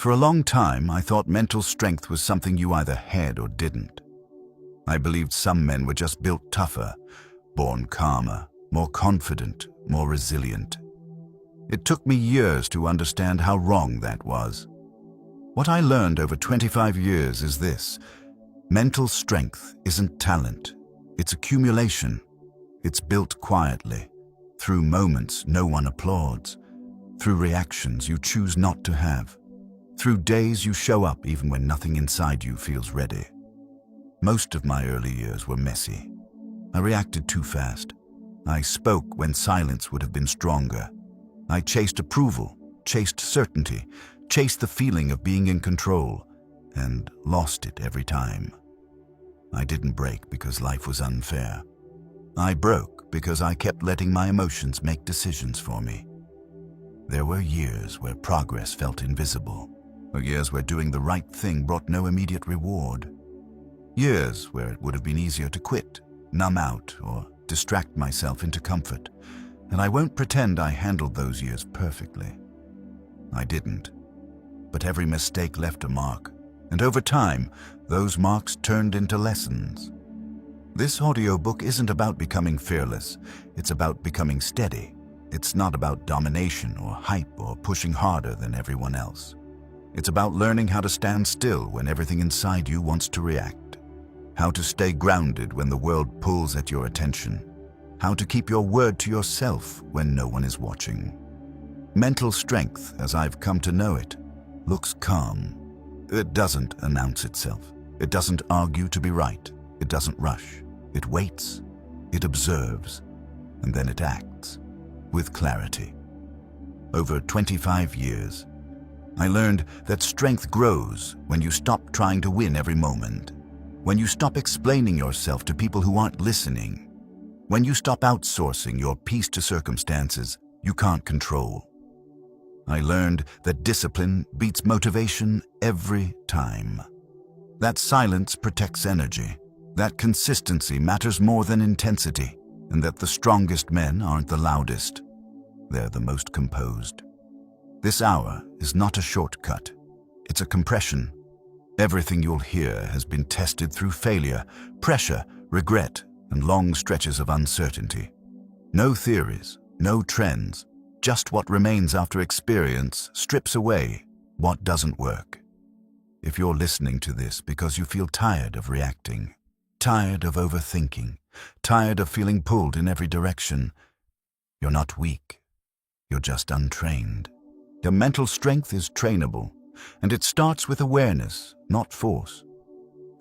For a long time, I thought mental strength was something you either had or didn't. I believed some men were just built tougher, born calmer, more confident, more resilient. It took me years to understand how wrong that was. What I learned over 25 years is this: mental strength isn't talent, it's accumulation. It's built quietly, through moments no one applauds, through reactions you choose not to have, through days you show up even when nothing inside you feels ready. Most of my early years were messy. I reacted too fast. I spoke when silence would have been stronger. I chased approval, chased certainty, chased the feeling of being in control, and lost it every time. I didn't break because life was unfair. I broke because I kept letting my emotions make decisions for me. There were years where progress felt invisible, or years where doing the right thing brought no immediate reward. Years where it would have been easier to quit, numb out, or distract myself into comfort. And I won't pretend I handled those years perfectly. I didn't. But every mistake left a mark, and over time, those marks turned into lessons. This audiobook isn't about becoming fearless, it's about becoming steady. It's not about domination or hype or pushing harder than everyone else. It's about learning how to stand still when everything inside you wants to react, how to stay grounded when the world pulls at your attention, how to keep your word to yourself when no one is watching. Mental strength, as I've come to know it, looks calm. It doesn't announce itself. It doesn't argue to be right. It doesn't rush. It waits. It observes. And then it acts with clarity. Over 25 years, I learned that strength grows when you stop trying to win every moment, when you stop explaining yourself to people who aren't listening, when you stop outsourcing your peace to circumstances you can't control. I learned that discipline beats motivation every time. That silence protects energy, that consistency matters more than intensity, and that the strongest men aren't the loudest. They're the most composed. This hour is not a shortcut. It's a compression. Everything you'll hear has been tested through failure, pressure, regret, and long stretches of uncertainty. No theories, no trends, just what remains after experience strips away what doesn't work. If you're listening to this because you feel tired of reacting, tired of overthinking, tired of feeling pulled in every direction, you're not weak. You're just untrained. Your mental strength is trainable, and it starts with awareness, not force.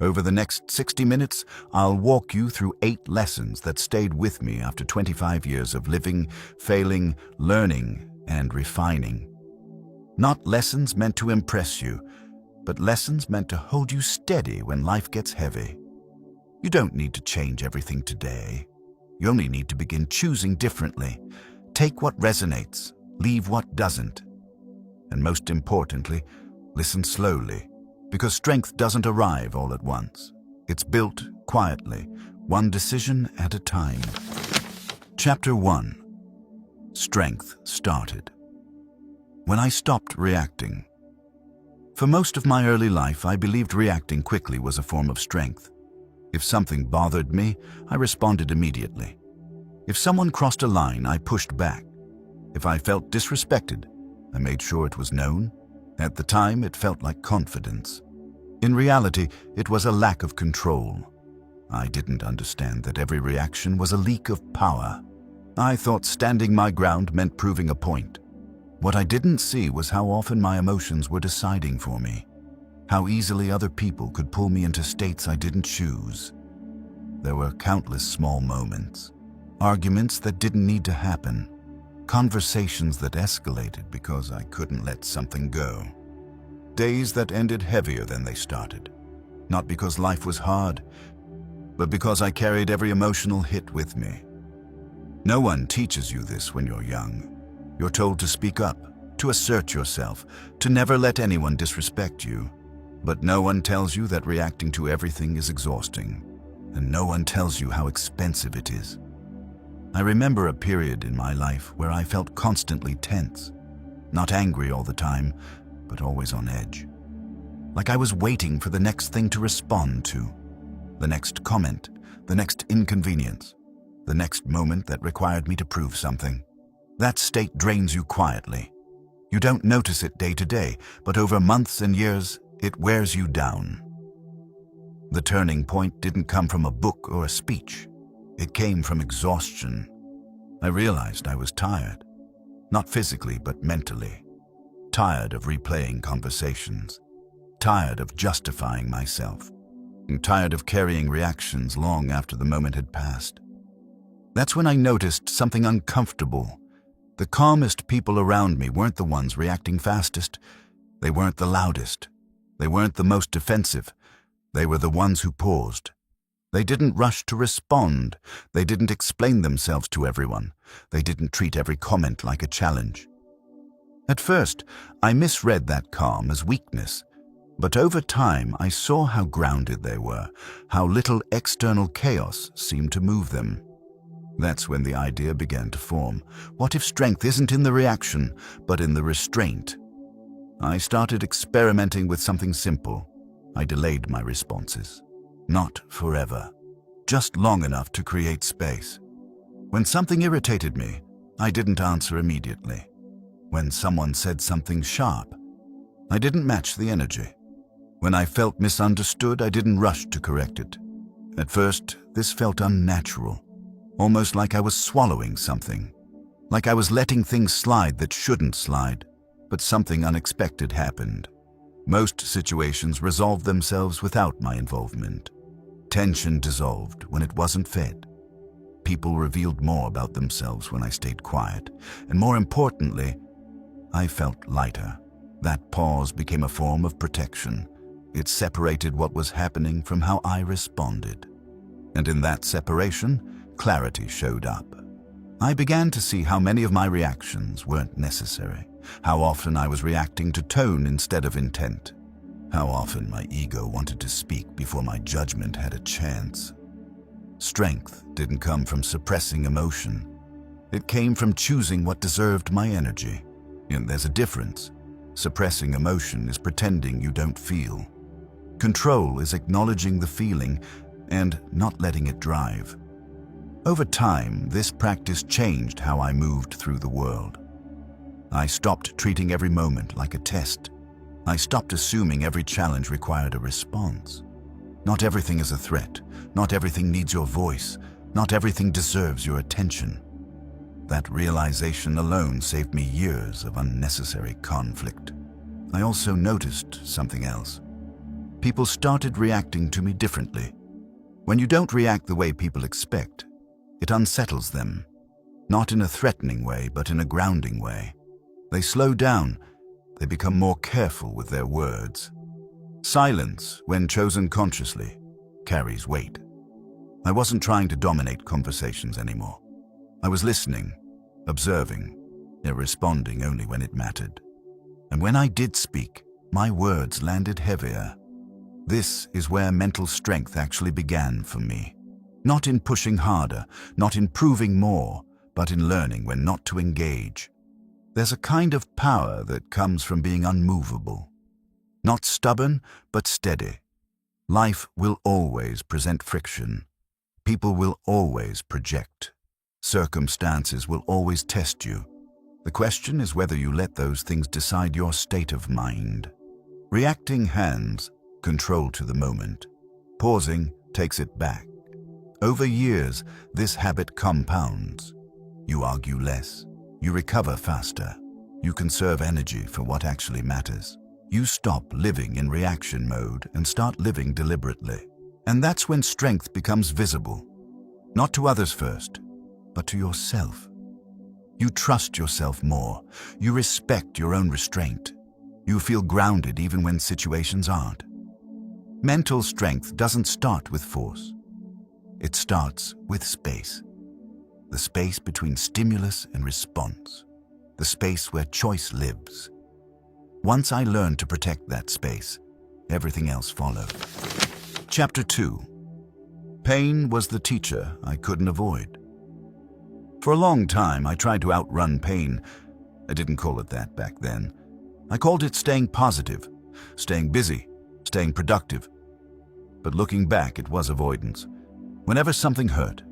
Over the next 60 minutes, I'll walk you through 8 lessons that stayed with me after 25 years of living, failing, learning, and refining. Not lessons meant to impress you, but lessons meant to hold you steady when life gets heavy. You don't need to change everything today. You only need to begin choosing differently. Take what resonates, leave what doesn't. And most importantly, listen slowly, because strength doesn't arrive all at once. It's built quietly, one decision at a time. Chapter 1. Strength started. When I stopped reacting. For most of my early life, I believed reacting quickly was a form of strength. If something bothered me, I responded immediately. If someone crossed a line, I pushed back. If I felt disrespected, I made sure it was known. At the time, it felt like confidence. In reality, it was a lack of control. I didn't understand that every reaction was a leak of power. I thought standing my ground meant proving a point. What I didn't see was how often my emotions were deciding for me, how easily other people could pull me into states I didn't choose. There were countless small moments, arguments that didn't need to happen, conversations that escalated because I couldn't let something go, days that ended heavier than they started, not because life was hard, but because I carried every emotional hit with me. No one teaches you this when you're young. You're told to speak up, to assert yourself, to never let anyone disrespect you. But no one tells you that reacting to everything is exhausting, and no one tells you how expensive it is. I remember a period in my life where I felt constantly tense, not angry all the time, but always on edge. Like I was waiting for the next thing to respond to, the next comment, the next inconvenience, the next moment that required me to prove something. That state drains you quietly. You don't notice it day to day, but over months and years, it wears you down. The turning point didn't come from a book or a speech. It came from exhaustion. I realized I was tired, not physically but mentally. Tired of replaying conversations, tired of justifying myself, and tired of carrying reactions long after the moment had passed. That's when I noticed something uncomfortable. The calmest people around me weren't the ones reacting fastest. They weren't the loudest. They weren't the most defensive. They were the ones who paused. They didn't rush to respond. They didn't explain themselves to everyone. They didn't treat every comment like a challenge. At first, I misread that calm as weakness. But over time, I saw how grounded they were, how little external chaos seemed to move them. That's when the idea began to form. What if strength isn't in the reaction, but in the restraint? I started experimenting with something simple. I delayed my responses. Not forever, just long enough to create space. When something irritated me, I didn't answer immediately. When someone said something sharp, I didn't match the energy. When I felt misunderstood, I didn't rush to correct it. At first, this felt unnatural. Almost like I was swallowing something, like I was letting things slide that shouldn't slide, but something unexpected happened. Most situations resolved themselves without my involvement. Tension dissolved when it wasn't fed. People revealed more about themselves when I stayed quiet, and more importantly, I felt lighter. That pause became a form of protection. It separated what was happening from how I responded. And in that separation, clarity showed up. I began to see how many of my reactions weren't necessary, how often I was reacting to tone instead of intent, how often my ego wanted to speak before my judgment had a chance. Strength didn't come from suppressing emotion. It came from choosing what deserved my energy. And there's a difference. Suppressing emotion is pretending you don't feel. Control is acknowledging the feeling and not letting it drive. Over time, this practice changed how I moved through the world. I stopped treating every moment like a test. I stopped assuming every challenge required a response. Not everything is a threat. Not everything needs your voice. Not everything deserves your attention. That realization alone saved me years of unnecessary conflict. I also noticed something else. People started reacting to me differently. When you don't react the way people expect, it unsettles them, not in a threatening way, but in a grounding way. They slow down. They become more careful with their words. Silence, when chosen consciously, carries weight. I wasn't trying to dominate conversations anymore. I was listening, observing, and responding only when it mattered. And when I did speak, my words landed heavier. This is where mental strength actually began for me. Not in pushing harder, not in proving more, but in learning when not to engage. There's a kind of power that comes from being unmovable. Not stubborn, but steady. Life will always present friction. People will always project. Circumstances will always test you. The question is whether you let those things decide your state of mind. Reacting hands control to the moment. Pausing takes it back. Over years, this habit compounds. You argue less. You recover faster. You conserve energy for what actually matters. You stop living in reaction mode and start living deliberately. And that's when strength becomes visible. Not to others first, but to yourself. You trust yourself more. You respect your own restraint. You feel grounded even when situations aren't. Mental strength doesn't start with force. It starts with space. The space between stimulus and response. The space where choice lives. Once I learned to protect that space, everything else followed. Chapter 2. Pain was the teacher I couldn't avoid. For a long time, I tried to outrun pain. I didn't call it that back then. I called it staying positive, staying busy, staying productive. But looking back, it was avoidance. Whenever something hurt,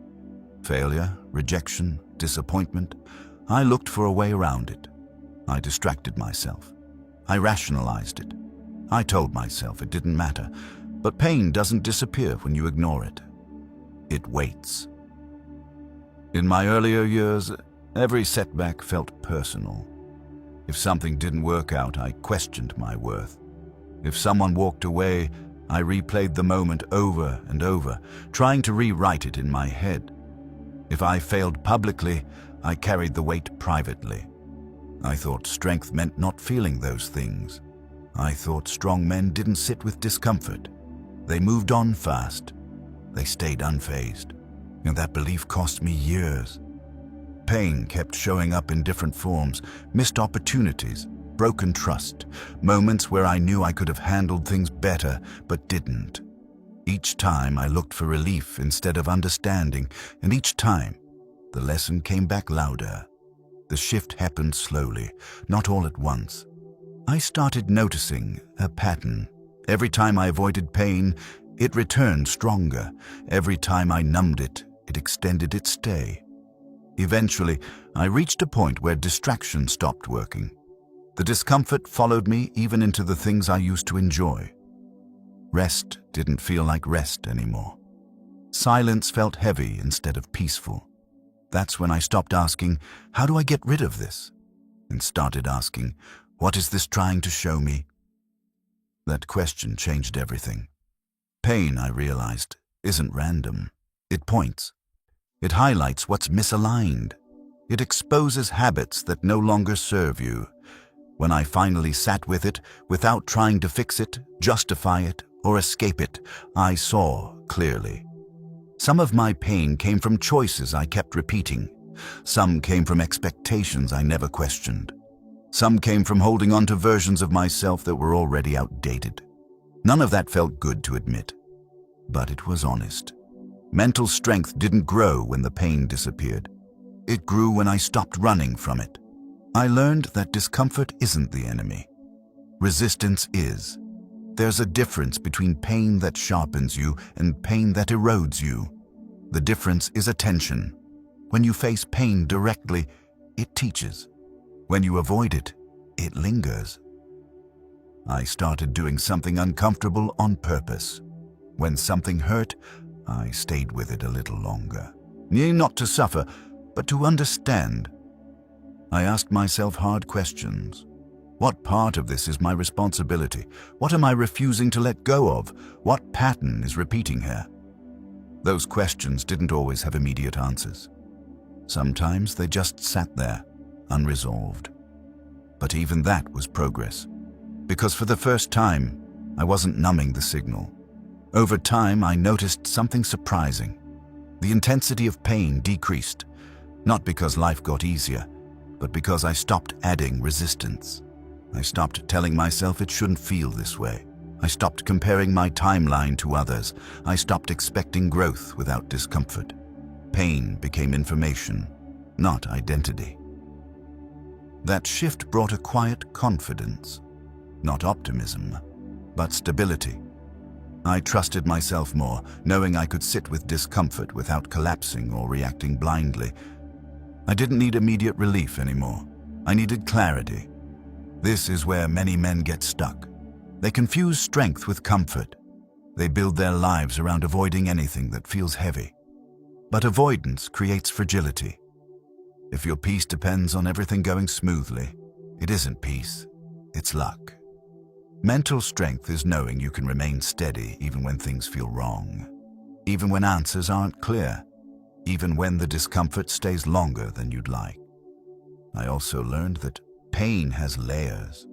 failure, rejection, disappointment, I looked for a way around it. I distracted myself. I rationalized it. I told myself it didn't matter. But pain doesn't disappear when you ignore it. It waits. In my earlier years, every setback felt personal. If something didn't work out, I questioned my worth. If someone walked away, I replayed the moment over and over, trying to rewrite it in my head. If I failed publicly, I carried the weight privately. I thought strength meant not feeling those things. I thought strong men didn't sit with discomfort. They moved on fast. They stayed unfazed. And that belief cost me years. Pain kept showing up in different forms, missed opportunities, broken trust, moments where I knew I could have handled things better, but didn't. Each time I looked for relief instead of understanding, and each time the lesson came back louder. The shift happened slowly, not all at once. I started noticing a pattern. Every time I avoided pain, it returned stronger. Every time I numbed it, it extended its stay. Eventually, I reached a point where distraction stopped working. The discomfort followed me even into the things I used to enjoy. Rest didn't feel like rest anymore. Silence felt heavy instead of peaceful. That's when I stopped asking, how do I get rid of this? And started asking, what is this trying to show me? That question changed everything. Pain, I realized, isn't random. It points. It highlights what's misaligned. It exposes habits that no longer serve you. When I finally sat with it, without trying to fix it, justify it, or escape it, I saw clearly. Some of my pain came from choices I kept repeating. Some came from expectations I never questioned. Some came from holding on to versions of myself that were already outdated. None of that felt good to admit, but it was honest. Mental strength didn't grow when the pain disappeared. It grew when I stopped running from it. I learned that discomfort isn't the enemy. Resistance is. There's a difference between pain that sharpens you and pain that erodes you. The difference is attention. When you face pain directly, it teaches. When you avoid it, it lingers. I started doing something uncomfortable on purpose. When something hurt, I stayed with it a little longer. Not to suffer, but to understand. I asked myself hard questions. What part of this is my responsibility? What am I refusing to let go of? What pattern is repeating here? Those questions didn't always have immediate answers. Sometimes they just sat there, unresolved. But even that was progress. Because for the first time, I wasn't numbing the signal. Over time, I noticed something surprising. The intensity of pain decreased, not because life got easier, but because I stopped adding resistance. I stopped telling myself it shouldn't feel this way. I stopped comparing my timeline to others. I stopped expecting growth without discomfort. Pain became information, not identity. That shift brought a quiet confidence, not optimism, but stability. I trusted myself more, knowing I could sit with discomfort without collapsing or reacting blindly. I didn't need immediate relief anymore. I needed clarity. This is where many men get stuck. They confuse strength with comfort. They build their lives around avoiding anything that feels heavy. But avoidance creates fragility. If your peace depends on everything going smoothly, it isn't peace, it's luck. Mental strength is knowing you can remain steady even when things feel wrong, even when answers aren't clear, even when the discomfort stays longer than you'd like. I also learned that pain has layers.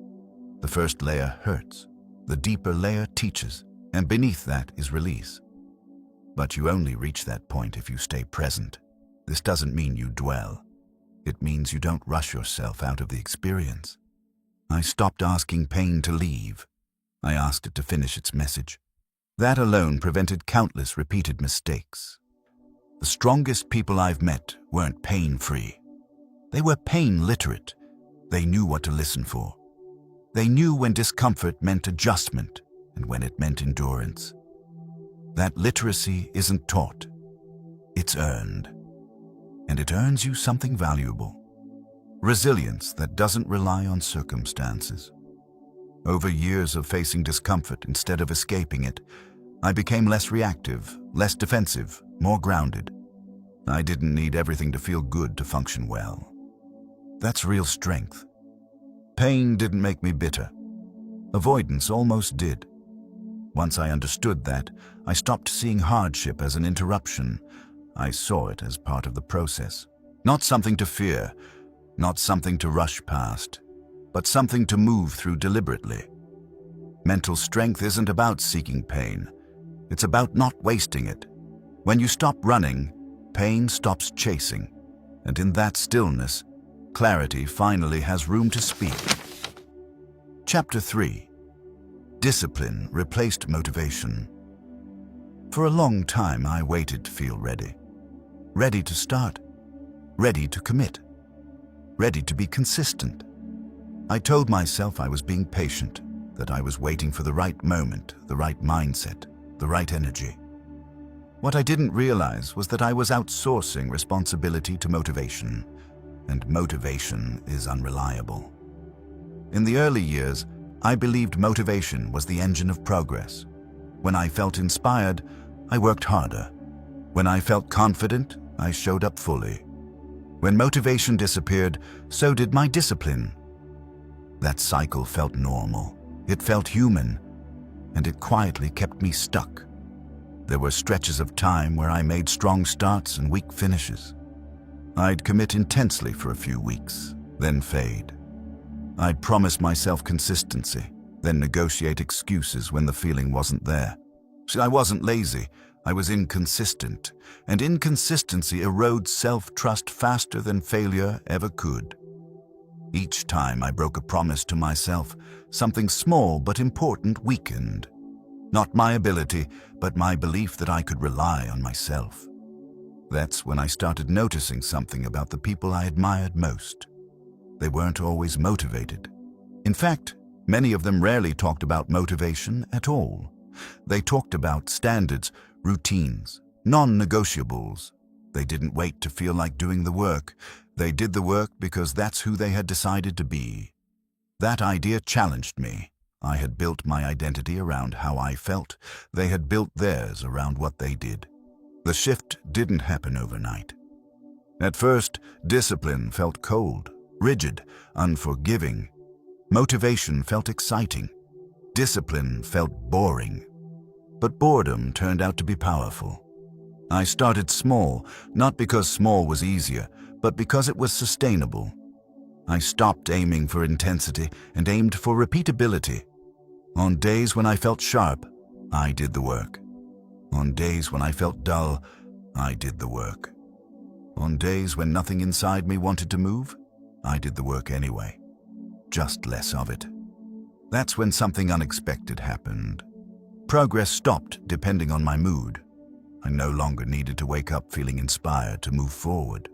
The first layer hurts, the deeper layer teaches, and beneath that is release. But you only reach that point if you stay present. This doesn't mean you dwell. It means you don't rush yourself out of the experience. I stopped asking pain to leave. I asked it to finish its message. That alone prevented countless repeated mistakes. The strongest people I've met weren't pain-free. They were pain-literate. They knew what to listen for. They knew when discomfort meant adjustment and when it meant endurance. That literacy isn't taught, it's earned. And it earns you something valuable. Resilience that doesn't rely on circumstances. Over years of facing discomfort instead of escaping it, I became less reactive, less defensive, more grounded. I didn't need everything to feel good to function well. That's real strength. Pain didn't make me bitter. Avoidance almost did. Once I understood that, I stopped seeing hardship as an interruption. I saw it as part of the process. Not something to fear, not something to rush past, but something to move through deliberately. Mental strength isn't about seeking pain. It's about not wasting it. When you stop running, pain stops chasing. And in that stillness, clarity finally has room to speak. Chapter 3. Discipline replaced motivation. For a long time, I waited to feel ready. Ready to start. Ready to commit. Ready to be consistent. I told myself I was being patient, that I was waiting for the right moment, the right mindset, the right energy. What I didn't realize was that I was outsourcing responsibility to motivation, and motivation is unreliable. In the early years, I believed motivation was the engine of progress. When I felt inspired, I worked harder. When I felt confident, I showed up fully. When motivation disappeared, so did my discipline. That cycle felt normal. It felt human, and it quietly kept me stuck. There were stretches of time where I made strong starts and weak finishes. I'd commit intensely for a few weeks, then fade. I'd promise myself consistency, then negotiate excuses when the feeling wasn't there. See, I wasn't lazy, I was inconsistent, and inconsistency erodes self-trust faster than failure ever could. Each time I broke a promise to myself, something small but important weakened. Not my ability, but my belief that I could rely on myself. That's when I started noticing something about the people I admired most. They weren't always motivated. In fact, many of them rarely talked about motivation at all. They talked about standards, routines, non-negotiables. They didn't wait to feel like doing the work. They did the work because that's who they had decided to be. That idea challenged me. I had built my identity around how I felt. They had built theirs around what they did. The shift didn't happen overnight. At first, discipline felt cold, rigid, unforgiving. Motivation felt exciting. Discipline felt boring. But boredom turned out to be powerful. I started small, not because small was easier, but because it was sustainable. I stopped aiming for intensity and aimed for repeatability. On days when I felt sharp, I did the work. On days when I felt dull, I did the work. On days when nothing inside me wanted to move, I did the work anyway. Just less of it. That's when something unexpected happened. Progress stopped depending on my mood. I no longer needed to wake up feeling inspired to move forward.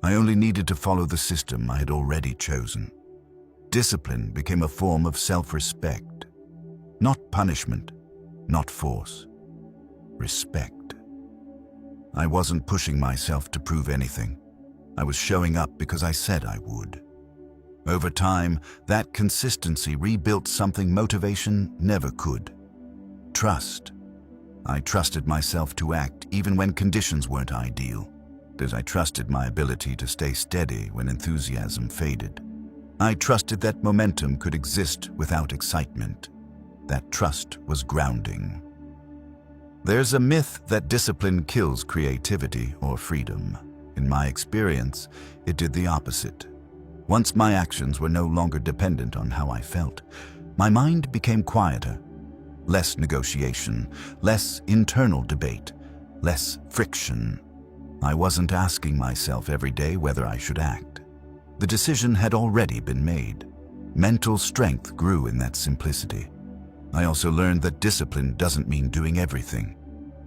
I only needed to follow the system I had already chosen. Discipline became a form of self-respect. Not punishment, not force. Respect. I wasn't pushing myself to prove anything. I was showing up because I said I would. Over time, that consistency rebuilt something motivation never could. Trust. I trusted myself to act even when conditions weren't ideal. As I trusted my ability to stay steady when enthusiasm faded. I trusted that momentum could exist without excitement. That trust was grounding. There's a myth that discipline kills creativity or freedom. In my experience, it did the opposite. Once my actions were no longer dependent on how I felt, my mind became quieter. Less negotiation, less internal debate, less friction. I wasn't asking myself every day whether I should act. The decision had already been made. Mental strength grew in that simplicity. I also learned that discipline doesn't mean doing everything.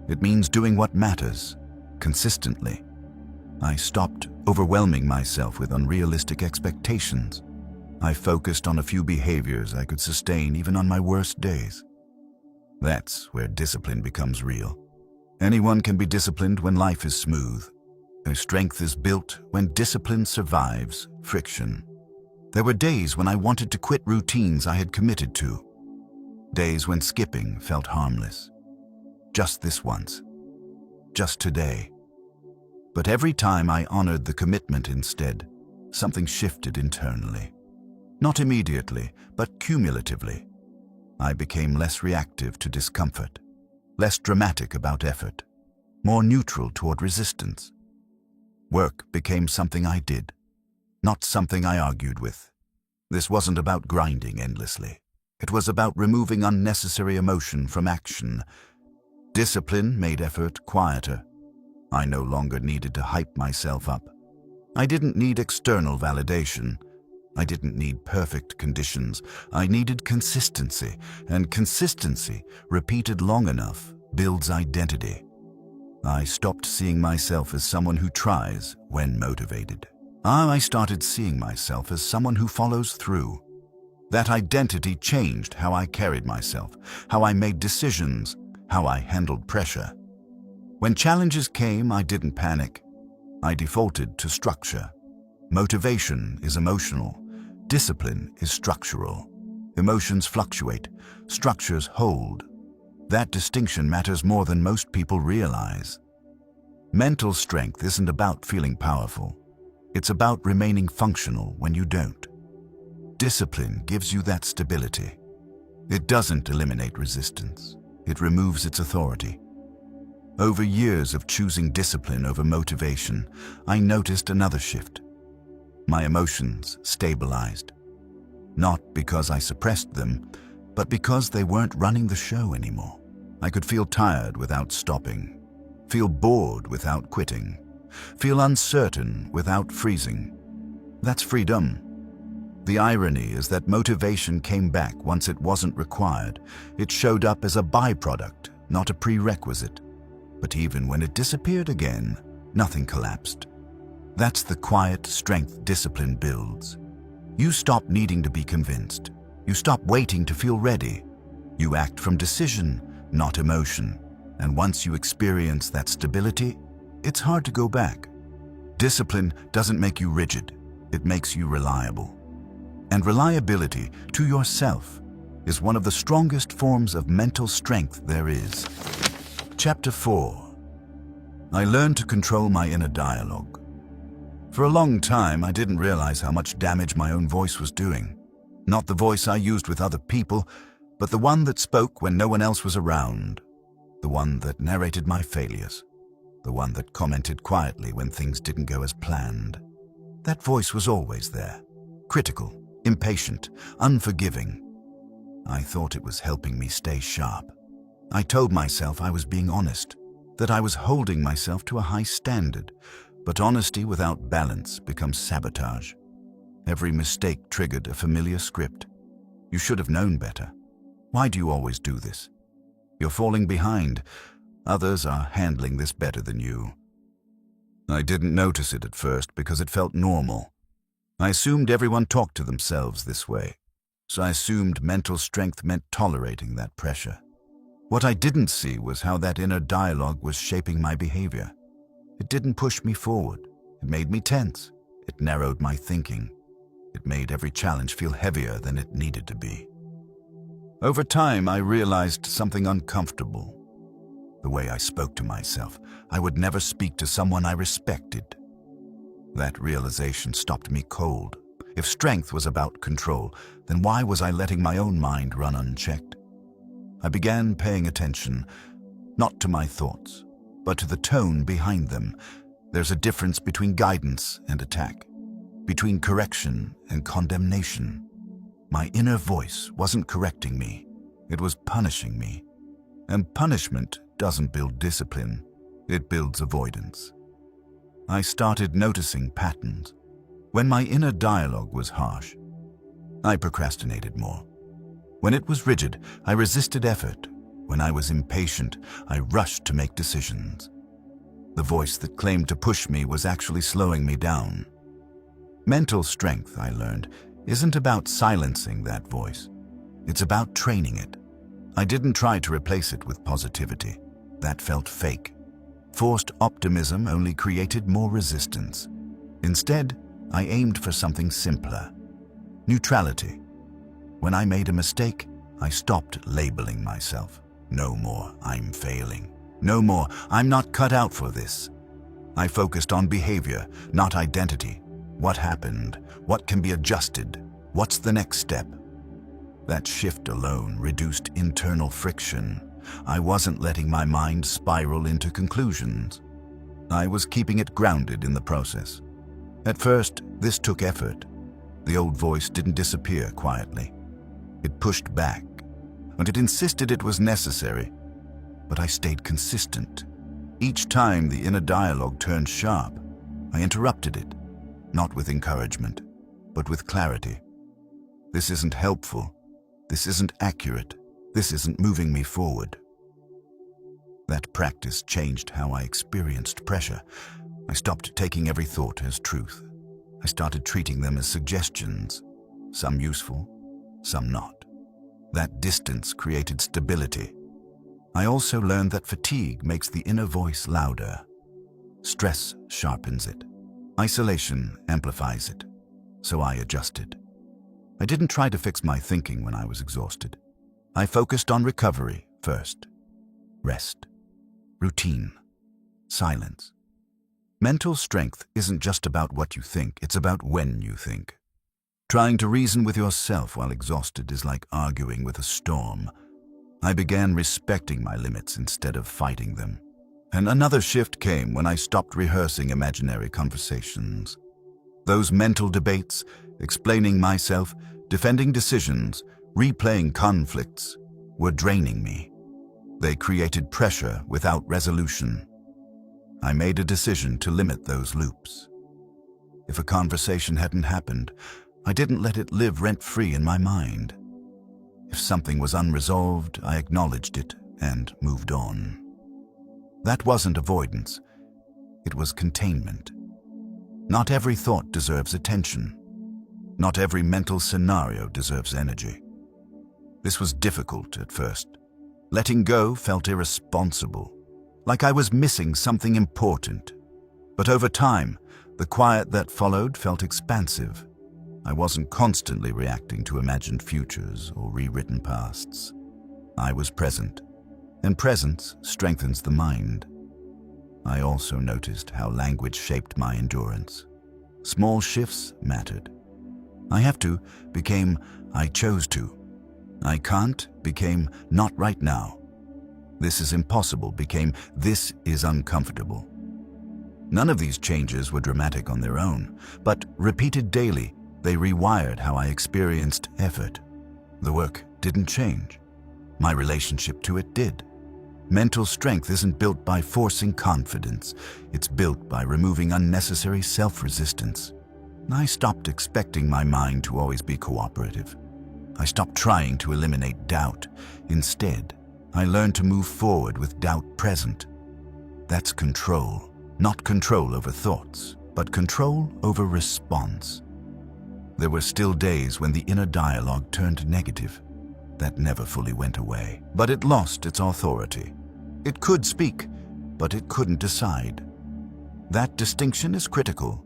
It means doing what matters, consistently. I stopped overwhelming myself with unrealistic expectations. I focused on a few behaviors I could sustain even on my worst days. That's where discipline becomes real. Anyone can be disciplined when life is smooth. Their strength is built when discipline survives friction. There were days when I wanted to quit routines I had committed to. Days when skipping felt harmless. Just this once. Just today. But every time I honored the commitment instead, something shifted internally. Not immediately, but cumulatively. I became less reactive to discomfort, less dramatic about effort, more neutral toward resistance. Work became something I did, not something I argued with. This wasn't about grinding endlessly. It was about removing unnecessary emotion from action. Discipline made effort quieter. I no longer needed to hype myself up. I didn't need external validation. I didn't need perfect conditions. I needed consistency, and consistency, repeated long enough, builds identity. I stopped seeing myself as someone who tries when motivated. I started seeing myself as someone who follows through. That identity changed how I carried myself, how I made decisions, how I handled pressure. When challenges came, I didn't panic. I defaulted to structure. Motivation is emotional. Discipline is structural. Emotions fluctuate. Structures hold. That distinction matters more than most people realize. Mental strength isn't about feeling powerful. It's about remaining functional when you don't. Discipline gives you that stability. It doesn't eliminate resistance. It removes its authority. Over years of choosing discipline over motivation, I noticed another shift. My emotions stabilized. Not because I suppressed them, but because they weren't running the show anymore. I could feel tired without stopping, feel bored without quitting, feel uncertain without freezing. That's freedom. The irony is that motivation came back once it wasn't required. It showed up as a byproduct, not a prerequisite. But even when it disappeared again, nothing collapsed. That's the quiet strength discipline builds. You stop needing to be convinced. You stop waiting to feel ready. You act from decision, not emotion. And once you experience that stability, it's hard to go back. Discipline doesn't make you rigid. It makes you reliable. And reliability to yourself is one of the strongest forms of mental strength there is. Chapter 4. I learned to control my inner dialogue. For a long time, I didn't realize how much damage my own voice was doing. Not the voice I used with other people, but the one that spoke when no one else was around. The one that narrated my failures. The one that commented quietly when things didn't go as planned. That voice was always there. Critical, impatient, unforgiving. I thought it was helping me stay sharp. I told myself I was being honest, that I was holding myself to a high standard, but honesty without balance becomes sabotage. Every mistake triggered a familiar script. You should have known better. Why do you always do this? You're falling behind. Others are handling this better than you. I didn't notice it at first because it felt normal. I assumed everyone talked to themselves this way, so I assumed mental strength meant tolerating that pressure. What I didn't see was how that inner dialogue was shaping my behavior. It didn't push me forward. It made me tense. It narrowed my thinking. It made every challenge feel heavier than it needed to be. Over time, I realized something uncomfortable. The way I spoke to myself, I would never speak to someone I respected. That realization stopped me cold. If strength was about control, then why was I letting my own mind run unchecked? I began paying attention, not to my thoughts, but to the tone behind them. There's a difference between guidance and attack, between correction and condemnation. My inner voice wasn't correcting me, it was punishing me. And punishment doesn't build discipline, it builds avoidance. I started noticing patterns. When my inner dialogue was harsh, I procrastinated more. When it was rigid, I resisted effort. When I was impatient, I rushed to make decisions. The voice that claimed to push me was actually slowing me down. Mental strength, I learned, isn't about silencing that voice. It's about training it. I didn't try to replace it with positivity. That felt fake. Forced optimism only created more resistance. Instead, I aimed for something simpler. Neutrality. When I made a mistake, I stopped labeling myself. No more, I'm failing. No more, I'm not cut out for this. I focused on behavior, not identity. What happened? What can be adjusted? What's the next step? That shift alone reduced internal friction. I wasn't letting my mind spiral into conclusions. I was keeping it grounded in the process. At first, this took effort. The old voice didn't disappear quietly. It pushed back, and it insisted it was necessary. But I stayed consistent. Each time the inner dialogue turned sharp, I interrupted it, not with encouragement, but with clarity. This isn't helpful. This isn't accurate. This isn't moving me forward. That practice changed how I experienced pressure. I stopped taking every thought as truth. I started treating them as suggestions, some useful, some not. That distance created stability. I also learned that fatigue makes the inner voice louder. Stress sharpens it. Isolation amplifies it. So I adjusted. I didn't try to fix my thinking when I was exhausted. I focused on recovery first. Rest. Routine. Silence. Mental strength isn't just about what you think, it's about when you think. Trying to reason with yourself while exhausted is like arguing with a storm. I began respecting my limits instead of fighting them. And another shift came when I stopped rehearsing imaginary conversations. Those mental debates, explaining myself, defending decisions, replaying conflicts, were draining me. They created pressure without resolution. I made a decision to limit those loops. If a conversation hadn't happened, I didn't let it live rent-free in my mind. If something was unresolved, I acknowledged it and moved on. That wasn't avoidance. It was containment. Not every thought deserves attention. Not every mental scenario deserves energy. This was difficult at first. Letting go felt irresponsible, like I was missing something important. But over time, the quiet that followed felt expansive. I wasn't constantly reacting to imagined futures or rewritten pasts. I was present, and presence strengthens the mind. I also noticed how language shaped my endurance. Small shifts mattered. I have to became I chose to. I can't became not right now. This is impossible became this is uncomfortable. None of these changes were dramatic on their own, but repeated daily, they rewired how I experienced effort. The work didn't change. My relationship to it did. Mental strength isn't built by forcing confidence. It's built by removing unnecessary self-resistance. I stopped expecting my mind to always be cooperative. I stopped trying to eliminate doubt. Instead, I learned to move forward with doubt present. That's control. Not control over thoughts, but control over response. There were still days when the inner dialogue turned negative. That never fully went away, but it lost its authority. It could speak, but it couldn't decide. That distinction is critical.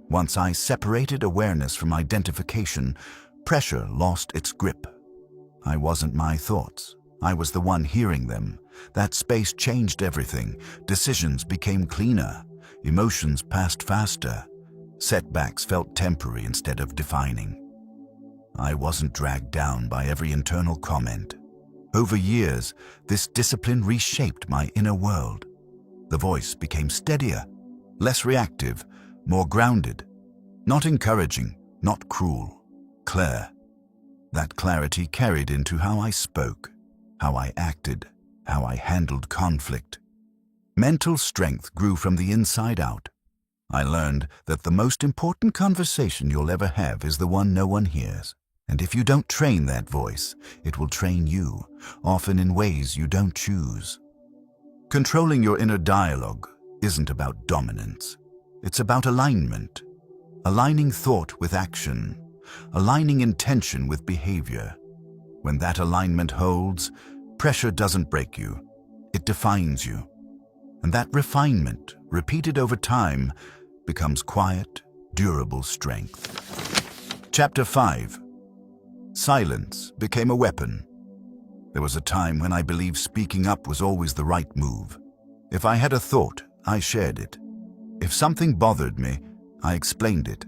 Once I separated awareness from identification, pressure lost its grip. I wasn't my thoughts. I was the one hearing them. That space changed everything. Decisions became cleaner. Emotions passed faster. Setbacks felt temporary instead of defining. I wasn't dragged down by every internal comment. Over years, this discipline reshaped my inner world. The voice became steadier, less reactive, more grounded. Not encouraging, not cruel, clear. That clarity carried into how I spoke, how I acted, how I handled conflict. Mental strength grew from the inside out. I learned that the most important conversation you'll ever have is the one no one hears. And if you don't train that voice, it will train you, often in ways you don't choose. Controlling your inner dialogue isn't about dominance. It's about alignment. Aligning thought with action, aligning intention with behavior. When that alignment holds, pressure doesn't break you, it defines you. And that refinement, repeated over time, becomes quiet, durable strength. Chapter 5. Silence became a weapon. There was a time when I believed speaking up was always the right move. If I had a thought, I shared it. If something bothered me, I explained it.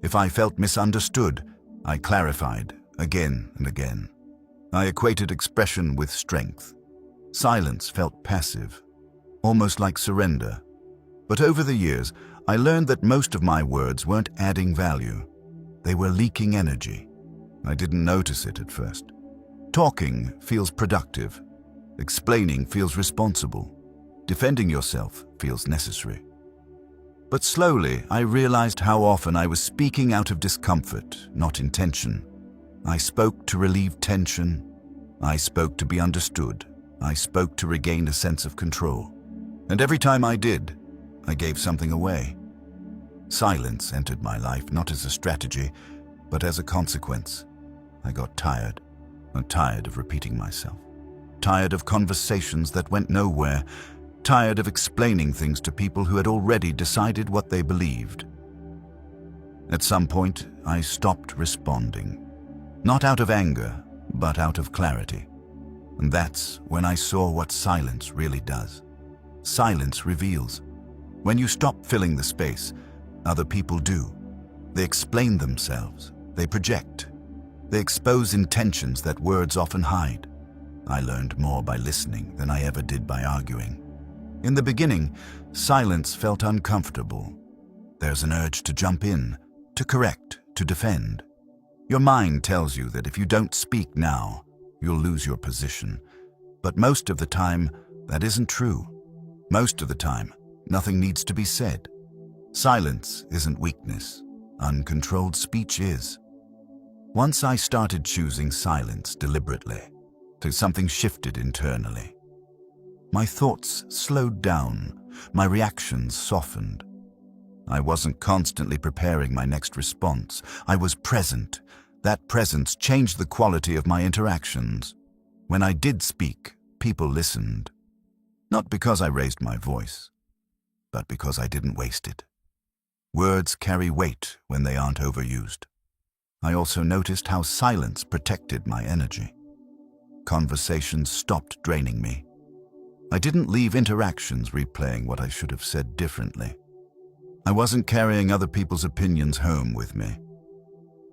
If I felt misunderstood, I clarified again and again. I equated expression with strength. Silence felt passive, almost like surrender. But over the years, I learned that most of my words weren't adding value. They were leaking energy. I didn't notice it at first. Talking feels productive. Explaining feels responsible. Defending yourself feels necessary. But slowly, I realized how often I was speaking out of discomfort, not intention. I spoke to relieve tension. I spoke to be understood. I spoke to regain a sense of control. And every time I did, I gave something away. Silence entered my life not as a strategy, but as a consequence. I got tired. I'm tired of repeating myself. Tired of conversations that went nowhere. Tired of explaining things to people who had already decided what they believed. At some point, I stopped responding. Not out of anger, but out of clarity. And that's when I saw what silence really does. Silence reveals. When you stop filling the space, other people do. They explain themselves. They project. They expose intentions that words often hide. I learned more by listening than I ever did by arguing. In the beginning, silence felt uncomfortable. There's an urge to jump in, to correct, to defend. Your mind tells you that if you don't speak now, you'll lose your position. But most of the time, that isn't true. Most of the time, nothing needs to be said. Silence isn't weakness. Uncontrolled speech is. Once I started choosing silence deliberately, something shifted internally. My thoughts slowed down. My reactions softened. I wasn't constantly preparing my next response. I was present. That presence changed the quality of my interactions. When I did speak, people listened. Not because I raised my voice, but because I didn't waste it. Words carry weight when they aren't overused. I also noticed how silence protected my energy. Conversations stopped draining me. I didn't leave interactions replaying what I should have said differently. I wasn't carrying other people's opinions home with me.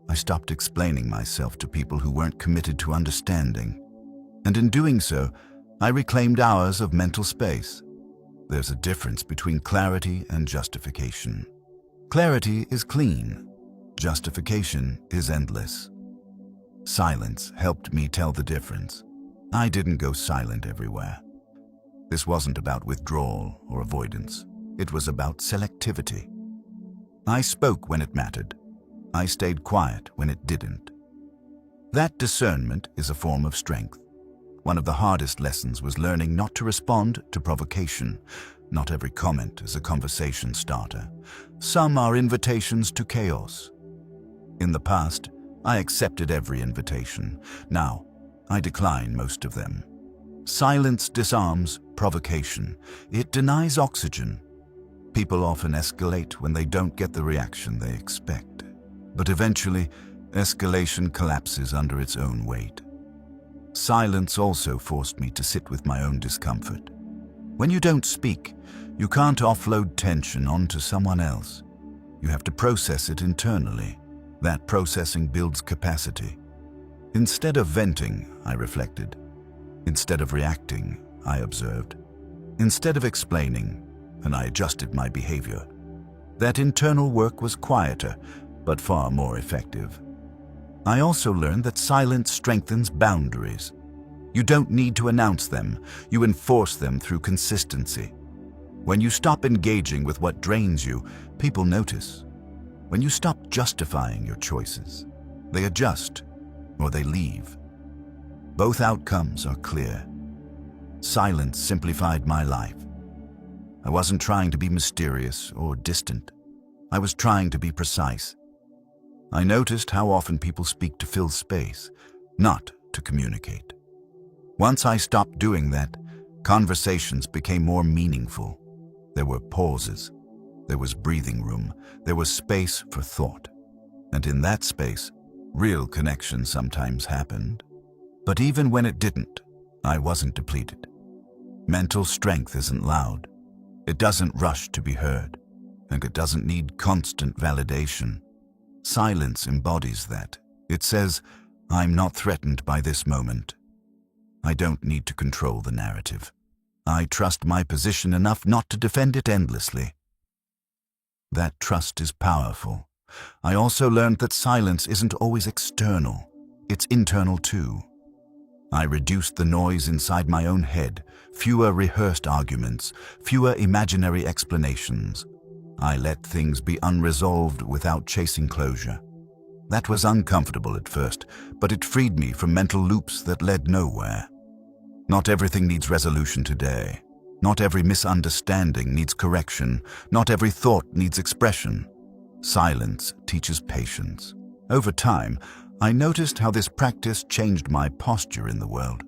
I stopped explaining myself to people who weren't committed to understanding. And in doing so, I reclaimed hours of mental space. There's a difference between clarity and justification. Clarity is clean. Justification is endless. Silence helped me tell the difference. I didn't go silent everywhere. This wasn't about withdrawal or avoidance. It was about selectivity. I spoke when it mattered. I stayed quiet when it didn't. That discernment is a form of strength. One of the hardest lessons was learning not to respond to provocation. Not every comment is a conversation starter. Some are invitations to chaos. In the past, I accepted every invitation. Now, I decline most of them. Silence disarms provocation. It denies oxygen. People often escalate when they don't get the reaction they expect. But eventually, escalation collapses under its own weight. Silence also forced me to sit with my own discomfort. When you don't speak, you can't offload tension onto someone else. You have to process it internally. That processing builds capacity. Instead of venting, I reflected. Instead of reacting, I observed. Instead of explaining, and I adjusted my behavior. That internal work was quieter, but far more effective. I also learned that silence strengthens boundaries. You don't need to announce them, you enforce them through consistency. When you stop engaging with what drains you, people notice. When you stop justifying your choices, they adjust or they leave. Both outcomes are clear. Silence simplified my life. I wasn't trying to be mysterious or distant. I was trying to be precise. I noticed how often people speak to fill space, not to communicate. Once I stopped doing that, conversations became more meaningful. There were pauses. There was breathing room. There was space for thought. And in that space, real connection sometimes happened. But even when it didn't, I wasn't depleted. Mental strength isn't loud. It doesn't rush to be heard. And it doesn't need constant validation. Silence embodies that. It says, I'm not threatened by this moment. I don't need to control the narrative. I trust my position enough not to defend it endlessly. That trust is powerful. I also learned that silence isn't always external. It's internal too. I reduced the noise inside my own head, fewer rehearsed arguments, fewer imaginary explanations. I let things be unresolved without chasing closure. That was uncomfortable at first, but it freed me from mental loops that led nowhere. Not everything needs resolution today. Not every misunderstanding needs correction. Not every thought needs expression. Silence teaches patience. Over time, I noticed how this practice changed my posture in the world.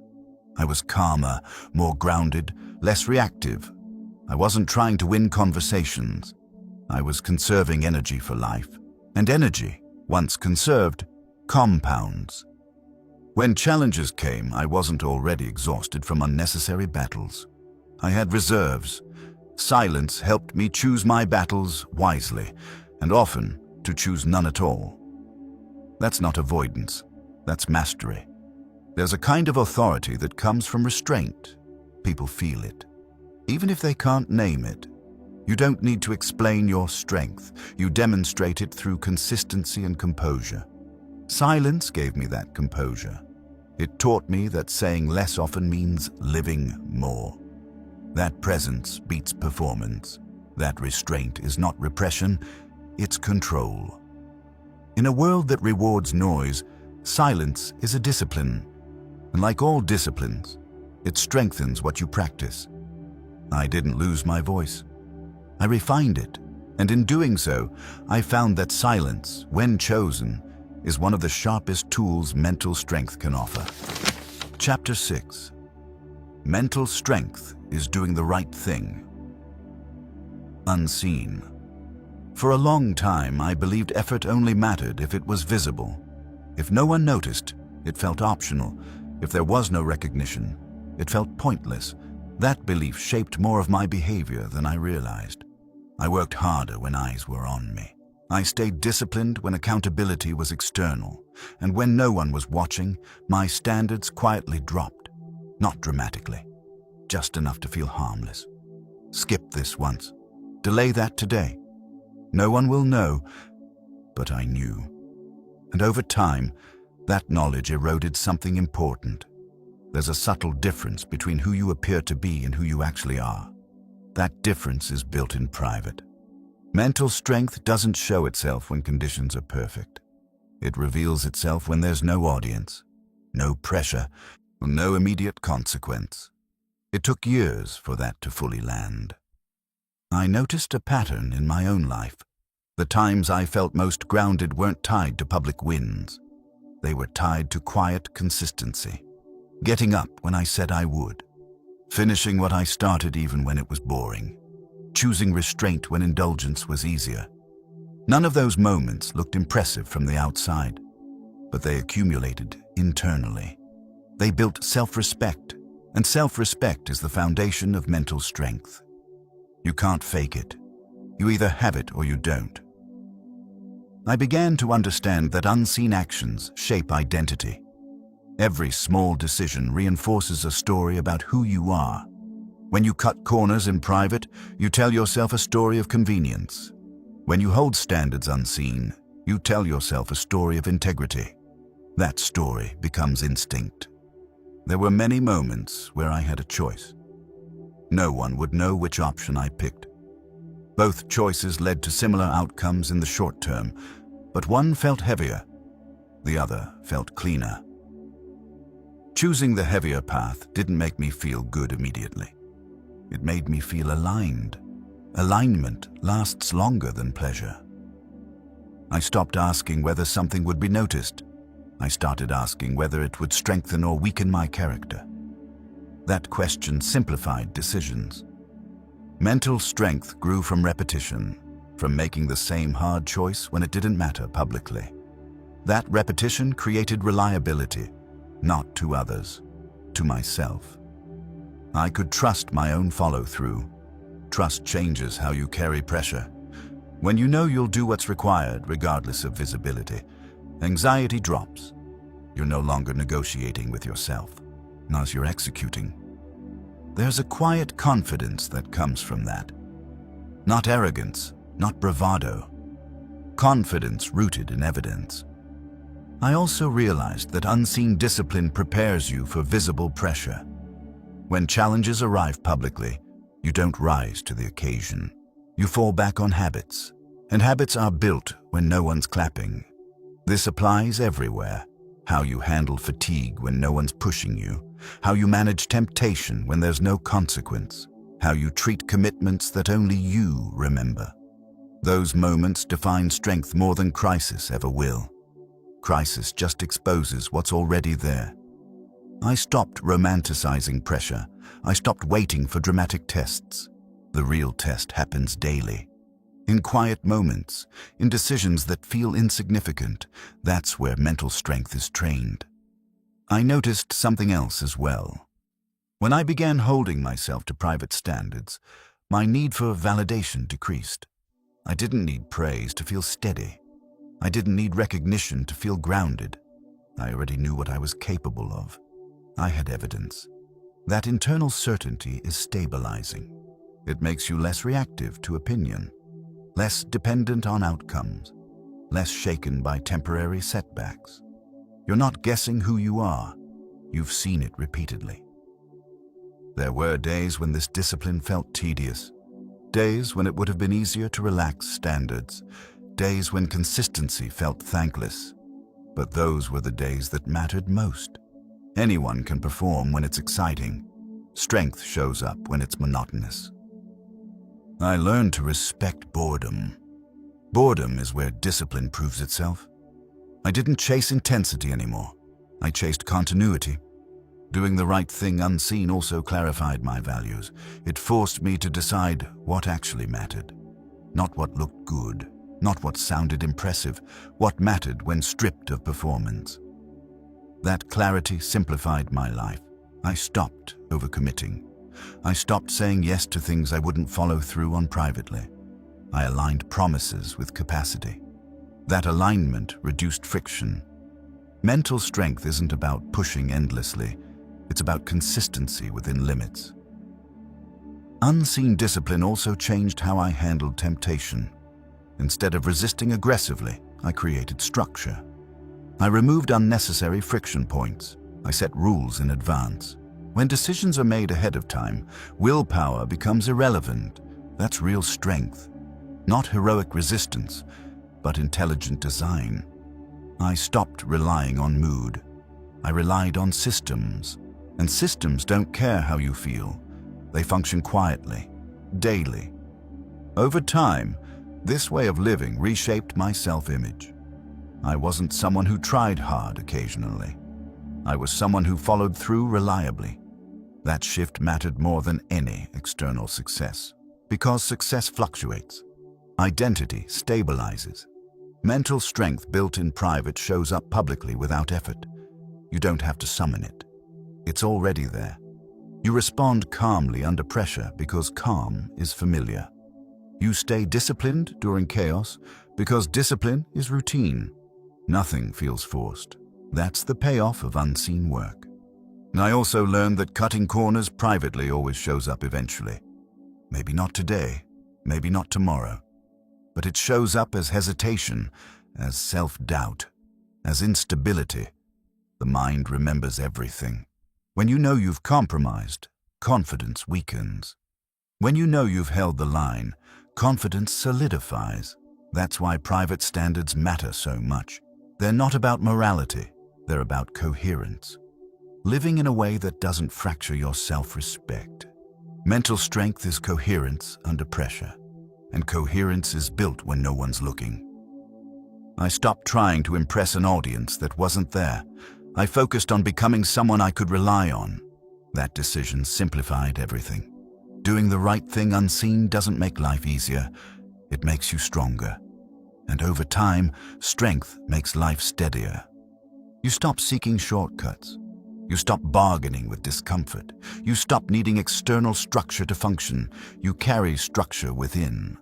I was calmer, more grounded, less reactive. I wasn't trying to win conversations. I was conserving energy for life, and energy, once conserved, compounds. When challenges came, I wasn't already exhausted from unnecessary battles. I had reserves. Silence helped me choose my battles wisely, and often to choose none at all. That's not avoidance, that's mastery. There's a kind of authority that comes from restraint. People feel it, even if they can't name it. You don't need to explain your strength. You demonstrate it through consistency and composure. Silence gave me that composure. It taught me that saying less often means living more. That presence beats performance. That restraint is not repression, it's control. In a world that rewards noise, silence is a discipline. And like all disciplines, it strengthens what you practice. I didn't lose my voice. I refined it, and in doing so, I found that silence, when chosen, is one of the sharpest tools mental strength can offer. Chapter 6. Mental strength is doing the right thing. Unseen. For a long time, I believed effort only mattered if it was visible. If no one noticed, it felt optional. If there was no recognition, it felt pointless. That belief shaped more of my behavior than I realized. I worked harder when eyes were on me. I stayed disciplined when accountability was external, and when no one was watching, my standards quietly dropped. Not dramatically, just enough to feel harmless. Skip this once. Delay that today. No one will know, but I knew. And over time, that knowledge eroded something important. There's a subtle difference between who you appear to be and who you actually are. That difference is built in private. Mental strength doesn't show itself when conditions are perfect. It reveals itself when there's no audience, no pressure, no immediate consequence. It took years for that to fully land. I noticed a pattern in my own life. The times I felt most grounded weren't tied to public wins. They were tied to quiet consistency. Getting up when I said I would. Finishing what I started even when it was boring. Choosing restraint when indulgence was easier. None of those moments looked impressive from the outside, but they accumulated internally. They built self-respect, and self-respect is the foundation of mental strength. You can't fake it. You either have it or you don't. I began to understand that unseen actions shape identity. Every small decision reinforces a story about who you are. When you cut corners in private, you tell yourself a story of convenience. When you hold standards unseen, you tell yourself a story of integrity. That story becomes instinct. There were many moments where I had a choice. No one would know which option I picked. Both choices led to similar outcomes in the short term, but one felt heavier, the other felt cleaner. Choosing the heavier path didn't make me feel good immediately. It made me feel aligned. Alignment lasts longer than pleasure. I stopped asking whether something would be noticed. I started asking whether it would strengthen or weaken my character. That question simplified decisions. Mental strength grew from repetition, from making the same hard choice when it didn't matter publicly. That repetition created reliability, not to others, to myself. I could trust my own follow-through. Trust changes how you carry pressure. When you know you'll do what's required, regardless of visibility, anxiety drops. You're no longer negotiating with yourself, as you're executing. There's a quiet confidence that comes from that. Not arrogance, not bravado. Confidence rooted in evidence. I also realized that unseen discipline prepares you for visible pressure. When challenges arrive publicly, you don't rise to the occasion. You fall back on habits, and habits are built when no one's clapping. This applies everywhere. How you handle fatigue when no one's pushing you, how you manage temptation when there's no consequence, how you treat commitments that only you remember. Those moments define strength more than crisis ever will. Crisis just exposes what's already there. I stopped romanticizing pressure. I stopped waiting for dramatic tests. The real test happens daily. In quiet moments, in decisions that feel insignificant, that's where mental strength is trained. I noticed something else as well. When I began holding myself to private standards, my need for validation decreased. I didn't need praise to feel steady. I didn't need recognition to feel grounded. I already knew what I was capable of. I had evidence. That internal certainty is stabilizing. It makes you less reactive to opinion, less dependent on outcomes, less shaken by temporary setbacks. You're not guessing who you are. You've seen it repeatedly. There were days when this discipline felt tedious, days when it would have been easier to relax standards, days when consistency felt thankless. But those were the days that mattered most. Anyone can perform when it's exciting. Strength shows up when it's monotonous. I learned to respect boredom. Boredom is where discipline proves itself. I didn't chase intensity anymore. I chased continuity. Doing the right thing unseen also clarified my values. It forced me to decide what actually mattered. Not what looked good, not what sounded impressive, what mattered when stripped of performance. That clarity simplified my life. I stopped overcommitting. I stopped saying yes to things I wouldn't follow through on privately. I aligned promises with capacity. That alignment reduced friction. Mental strength isn't about pushing endlessly. It's about consistency within limits. Unseen discipline also changed how I handled temptation. Instead of resisting aggressively, I created structure. I removed unnecessary friction points. I set rules in advance. When decisions are made ahead of time, willpower becomes irrelevant. That's real strength. Not heroic resistance, but intelligent design. I stopped relying on mood. I relied on systems. And systems don't care how you feel. They function quietly, daily. Over time, this way of living reshaped my self-image. I wasn't someone who tried hard occasionally. I was someone who followed through reliably. That shift mattered more than any external success, because success fluctuates. Identity stabilizes. Mental strength built in private shows up publicly without effort. You don't have to summon it. It's already there. You respond calmly under pressure because calm is familiar. You stay disciplined during chaos because discipline is routine. Nothing feels forced. That's the payoff of unseen work. And I also learned that cutting corners privately always shows up eventually. Maybe not today, maybe not tomorrow, but it shows up as hesitation, as self-doubt, as instability. The mind remembers everything. When you know you've compromised, confidence weakens. When you know you've held the line, confidence solidifies. That's why private standards matter so much. They're not about morality, they're about coherence. Living in a way that doesn't fracture your self-respect. Mental strength is coherence under pressure, and coherence is built when no one's looking. I stopped trying to impress an audience that wasn't there. I focused on becoming someone I could rely on. That decision simplified everything. Doing the right thing unseen doesn't make life easier. It makes you stronger. And over time, strength makes life steadier. You stop seeking shortcuts. You stop bargaining with discomfort. You stop needing external structure to function. You carry structure within.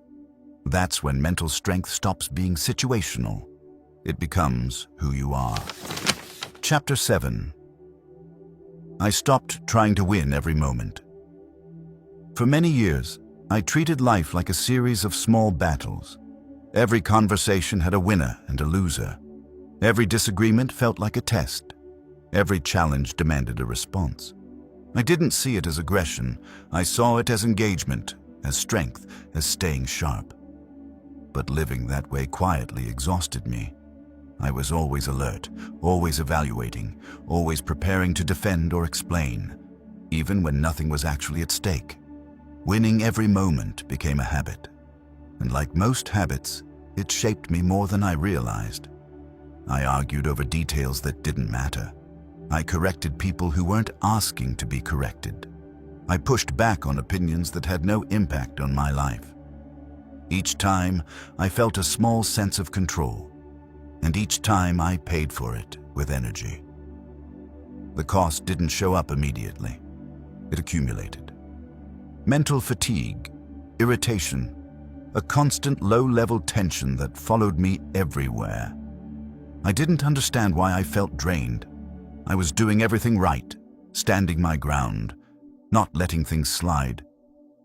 That's when mental strength stops being situational. It becomes who you are. Chapter 7. I stopped trying to win every moment. For many years, I treated life like a series of small battles. Every conversation had a winner and a loser. Every disagreement felt like a test. Every challenge demanded a response. I didn't see it as aggression. I saw it as engagement, as strength, as staying sharp. But living that way quietly exhausted me. I was always alert, always evaluating, always preparing to defend or explain, even when nothing was actually at stake. Winning every moment became a habit. And like most habits, it shaped me more than I realized. I argued over details that didn't matter. I corrected people who weren't asking to be corrected. I pushed back on opinions that had no impact on my life. Each time, I felt a small sense of control, and each time I paid for it with energy. The cost didn't show up immediately. It accumulated. Mental fatigue, irritation, a constant low-level tension that followed me everywhere. I didn't understand why I felt drained. I was doing everything right, standing my ground, not letting things slide.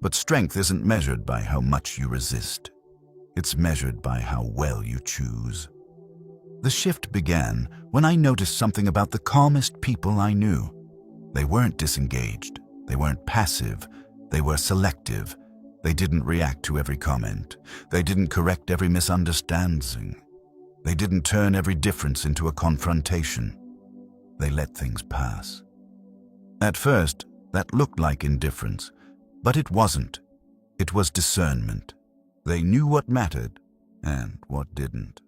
But strength isn't measured by how much you resist. It's measured by how well you choose. The shift began when I noticed something about the calmest people I knew. They weren't disengaged. They weren't passive. They were selective. They didn't react to every comment. They didn't correct every misunderstanding. They didn't turn every difference into a confrontation. They let things pass. At first, that looked like indifference, but it wasn't. It was discernment. They knew what mattered and what didn't.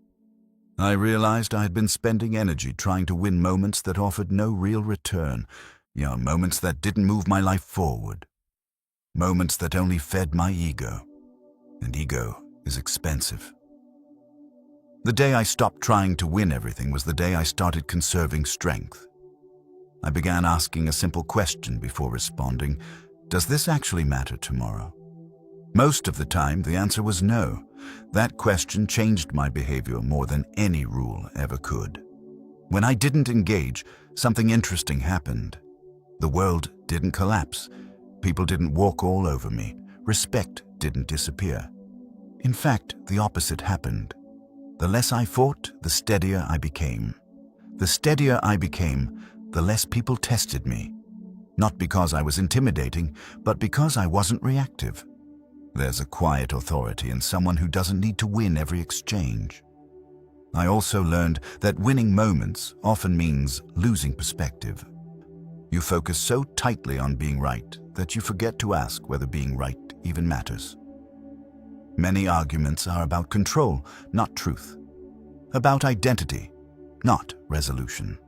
I realized I had been spending energy trying to win moments that offered no real return, moments that didn't move my life forward. Moments that only fed my ego. And ego is expensive. The day I stopped trying to win everything was the day I started conserving strength. I began asking a simple question before responding. Does this actually matter tomorrow? Most of the time, the answer was no. That question changed my behavior more than any rule ever could. When I didn't engage, something interesting happened. The world didn't collapse. People didn't walk all over me. Respect didn't disappear. In fact, the opposite happened. The less I fought, the steadier I became. The steadier I became, the less people tested me. Not because I was intimidating, but because I wasn't reactive. There's a quiet authority in someone who doesn't need to win every exchange. I also learned that winning moments often means losing perspective. You focus so tightly on being right that you forget to ask whether being right even matters. Many arguments are about control, not truth. About identity, not resolution.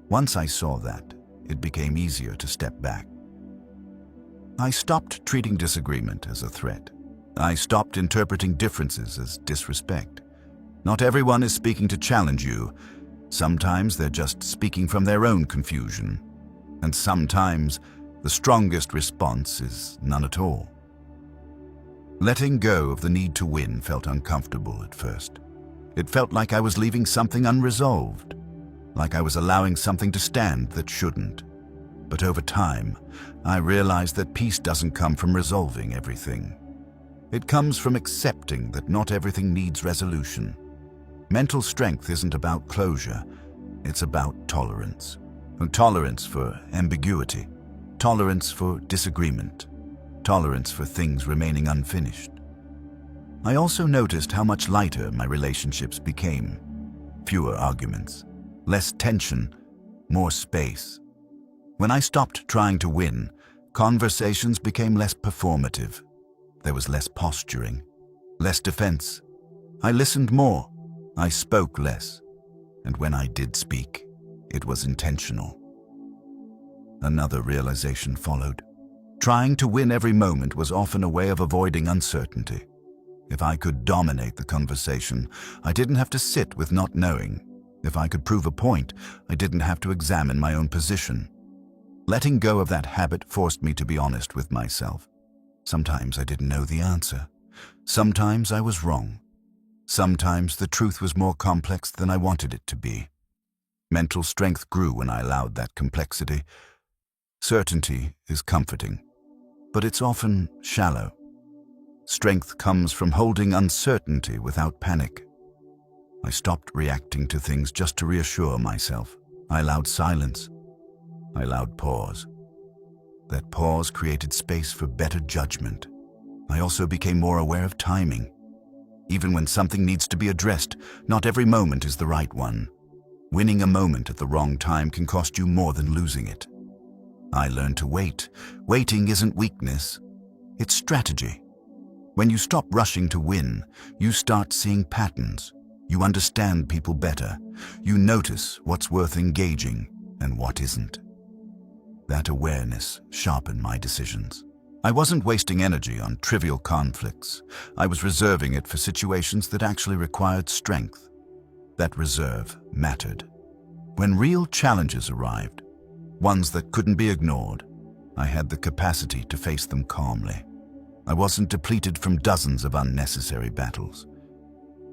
Once I saw that, it became easier to step back. I stopped treating disagreement as a threat. I stopped interpreting differences as disrespect. Not everyone is speaking to challenge you. Sometimes they're just speaking from their own confusion. And sometimes the strongest response is none at all. Letting go of the need to win felt uncomfortable at first. It felt like I was leaving something unresolved, like I was allowing something to stand that shouldn't. But over time, I realized that peace doesn't come from resolving everything. It comes from accepting that not everything needs resolution. Mental strength isn't about closure, it's about tolerance. Tolerance for ambiguity, tolerance for disagreement, tolerance for things remaining unfinished. I also noticed how much lighter my relationships became. Fewer arguments, less tension, more space. When I stopped trying to win, conversations became less performative. There was less posturing, less defense. I listened more, I spoke less, and when I did speak, it was intentional. Another realization followed. Trying to win every moment was often a way of avoiding uncertainty. If I could dominate the conversation, I didn't have to sit with not knowing. If I could prove a point, I didn't have to examine my own position. Letting go of that habit forced me to be honest with myself. Sometimes I didn't know the answer. Sometimes I was wrong. Sometimes the truth was more complex than I wanted it to be. Mental strength grew when I allowed that complexity. Certainty is comforting, but it's often shallow. Strength comes from holding uncertainty without panic. I stopped reacting to things just to reassure myself. I allowed silence. I allowed pause. That pause created space for better judgment. I also became more aware of timing. Even when something needs to be addressed, not every moment is the right one. Winning a moment at the wrong time can cost you more than losing it. I learned to wait. Waiting isn't weakness, it's strategy. When you stop rushing to win, you start seeing patterns. You understand people better. You notice what's worth engaging and what isn't. That awareness sharpened my decisions. I wasn't wasting energy on trivial conflicts. I was reserving it for situations that actually required strength. That reserve mattered. When real challenges arrived, ones that couldn't be ignored, I had the capacity to face them calmly. I wasn't depleted from dozens of unnecessary battles.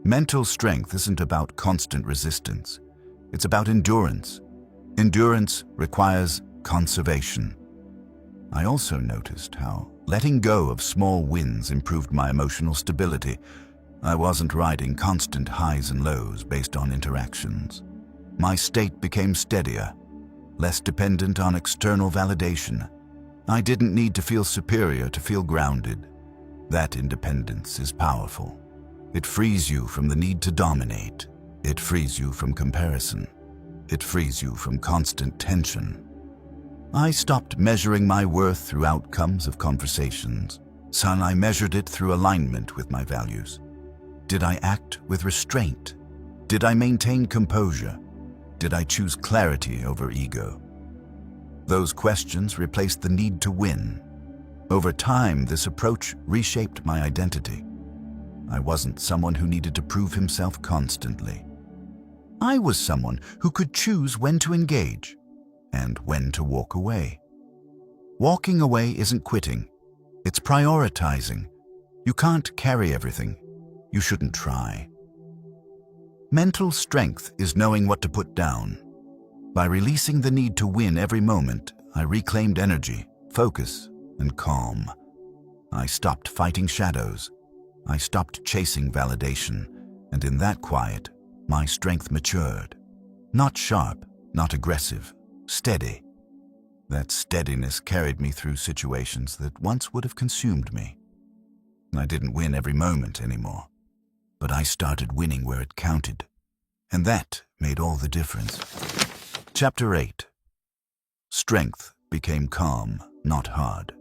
Mental strength isn't about constant resistance. It's about endurance. Endurance requires conservation. I also noticed how letting go of small wins improved my emotional stability. I wasn't riding constant highs and lows based on interactions. My state became steadier, less dependent on external validation. I didn't need to feel superior to feel grounded. That independence is powerful. It frees you from the need to dominate. It frees you from comparison. It frees you from constant tension. I stopped measuring my worth through outcomes of conversations. Son, I measured it through alignment with my values. Did I act with restraint? Did I maintain composure? Did I choose clarity over ego? Those questions replaced the need to win. Over time, this approach reshaped my identity. I wasn't someone who needed to prove himself constantly. I was someone who could choose when to engage and when to walk away. Walking away isn't quitting. It's prioritizing. You can't carry everything. You shouldn't try. Mental strength is knowing what to put down. By releasing the need to win every moment, I reclaimed energy, focus, and calm. I stopped fighting shadows. I stopped chasing validation, and in that quiet, my strength matured. Not sharp, not aggressive, steady. That steadiness carried me through situations that once would have consumed me. I didn't win every moment anymore, but I started winning where it counted, and that made all the difference. Chapter 8. Strength became calm, not hard.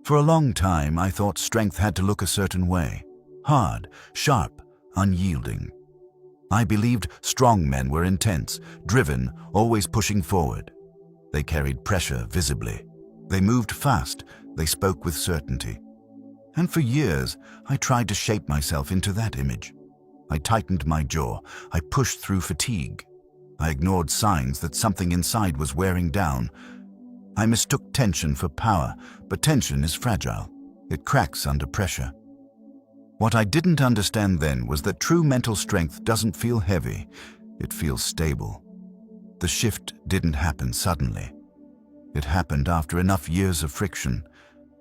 For a long time, I thought strength had to look a certain way. Hard, sharp, unyielding. I believed strong men were intense, driven, always pushing forward. They carried pressure visibly. They moved fast. They spoke with certainty. And for years, I tried to shape myself into that image. I tightened my jaw. I pushed through fatigue. I ignored signs that something inside was wearing down. I mistook tension for power, but tension is fragile. It cracks under pressure. What I didn't understand then was that true mental strength doesn't feel heavy. It feels stable. The shift didn't happen suddenly. It happened after enough years of friction,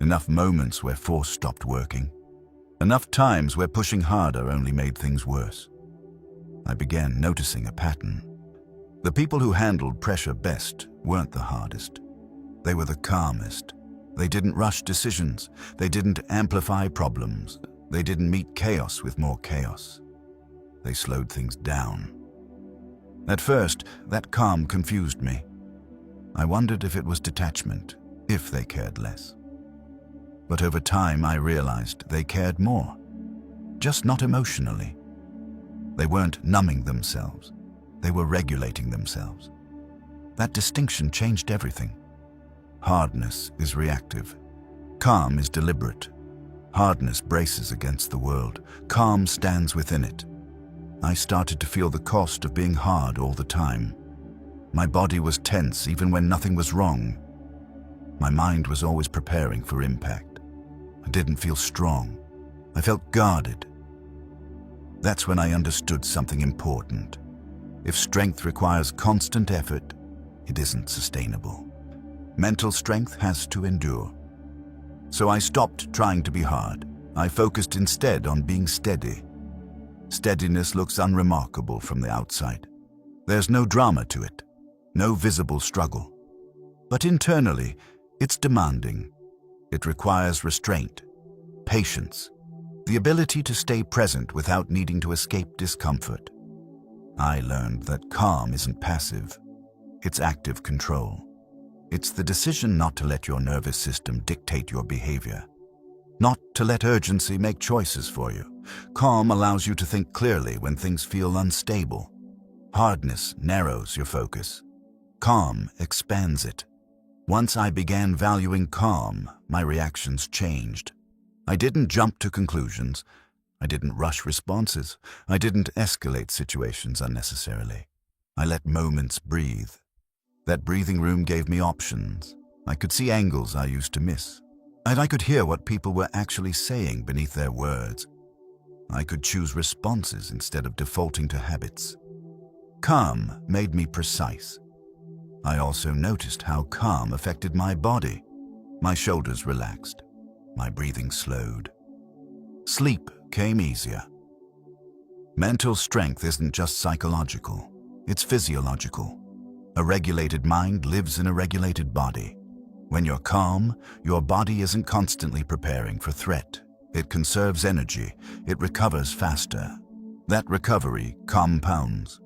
enough moments where force stopped working, enough times where pushing harder only made things worse. I began noticing a pattern. The people who handled pressure best weren't the hardest. They were the calmest. They didn't rush decisions. They didn't amplify problems. They didn't meet chaos with more chaos. They slowed things down. At first, that calm confused me. I wondered if it was detachment, if they cared less. But over time, I realized they cared more, just not emotionally. They weren't numbing themselves. They were regulating themselves. That distinction changed everything. Hardness is reactive. Calm is deliberate. Hardness braces against the world. Calm stands within it. I started to feel the cost of being hard all the time. My body was tense even when nothing was wrong. My mind was always preparing for impact. I didn't feel strong. I felt guarded. That's when I understood something important. If strength requires constant effort, it isn't sustainable. Mental strength has to endure. So I stopped trying to be hard. I focused instead on being steady. Steadiness looks unremarkable from the outside. There's no drama to it, no visible struggle. But internally, it's demanding. It requires restraint, patience, the ability to stay present without needing to escape discomfort. I learned that calm isn't passive. It's active control. It's the decision not to let your nervous system dictate your behavior, not to let urgency make choices for you. Calm allows you to think clearly when things feel unstable. Hardness narrows your focus. Calm expands it. Once I began valuing calm, my reactions changed. I didn't jump to conclusions. I didn't rush responses. I didn't escalate situations unnecessarily. I let moments breathe. That breathing room gave me options. I could see angles I used to miss. And I could hear what people were actually saying beneath their words. I could choose responses instead of defaulting to habits. Calm made me precise. I also noticed how calm affected my body. My shoulders relaxed. My breathing slowed. Sleep came easier. Mental strength isn't just psychological, it's physiological. A regulated mind lives in a regulated body. When you're calm, your body isn't constantly preparing for threat. It conserves energy. It recovers faster. That recovery compounds.